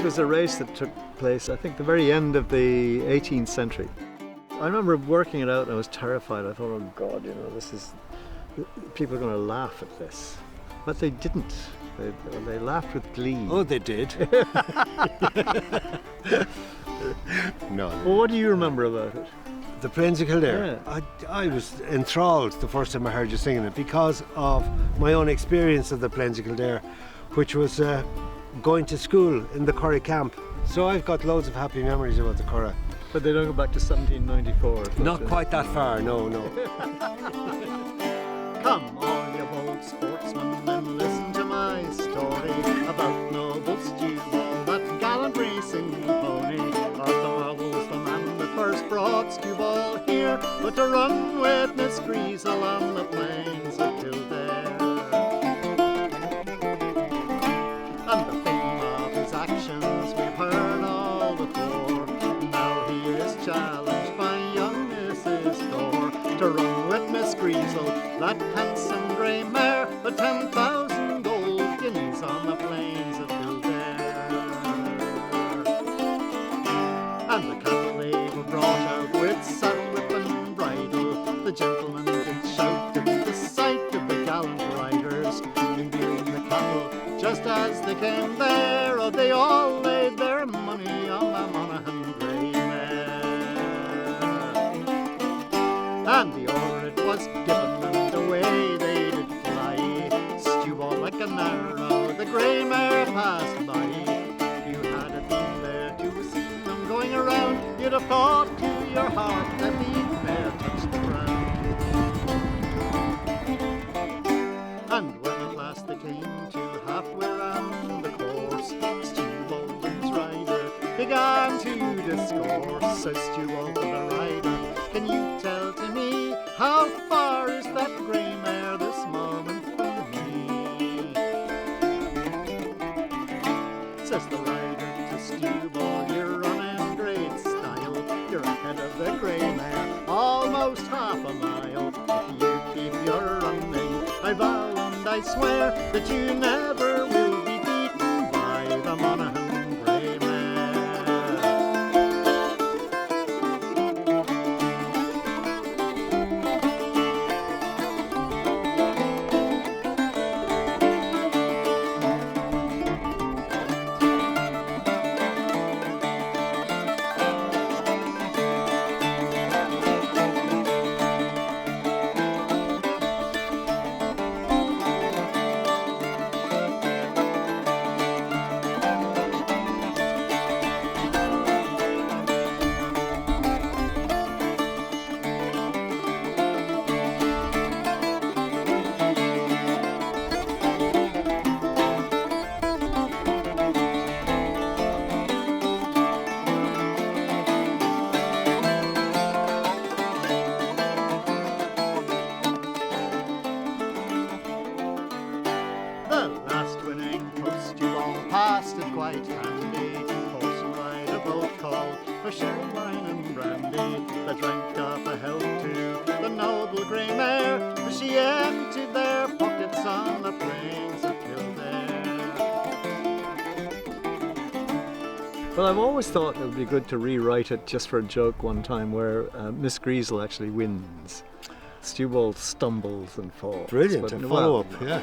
was a race that took place, I think, the very end of the 18th century. I remember working it out and I was terrified. I thought, oh God, people are going to laugh at this. But they didn't. They laughed with glee. Oh, they did. No. Well, what do you remember about it? The Plains of Kildare. Yeah. I was enthralled the first time I heard you singing it because of my own experience of the Plains of Kildare, which was going to school in the Curragh camp. So I've got loads of happy memories about the Curragh. But they don't go back to 1794. Not quite that far, no. Come, all you bold sportsmen, and listen to my story about noble Stewball, that gallant racing pony. Arthur was the man that first brought Stewball here, but to run with Miss Greasel on the Plains of Kildare. And the fame of his actions we've heard all before. Now he is challenged by young Mrs. Thor to run with Miss Greasel, that handsome grey mare, for 10,000 gold guineas on the Plains of Kildare. And the cattle they were brought out with saddle, whip and bridle. The gentlemen did shout at the sight of the gallant riders, in viewing the cattle just as they came there. Oh, they all laid their money on the Monaghan grey mare. And the order it was given, and away they did fly. Stewball like an arrow, the grey mare passed by. If you had been there to see them going around, you'd have thought to your heart that the mare touched the ground. And when at last they came to halfway round the course, Stewball's rider began to discourse. Says Stewball to the rider, can you tell to me how far is that grey mare this moment from me? Says the rider to Stewball, you're running great style. You're ahead of the grey mare, almost half a mile. If you keep your running, I vow and I swear that you never will be beaten by the Monaghan grey mare. Passed it quite handy, horse and rider both called for sherry wine and brandy. They drank off a health to the noble grey mare, for she emptied their pockets on the Plains of Kildare. Well, I've always thought it would be good to rewrite it just for a joke one time, where Miss Greasel actually wins. Stewball stumbles and falls. Brilliant, a follow-up, yeah.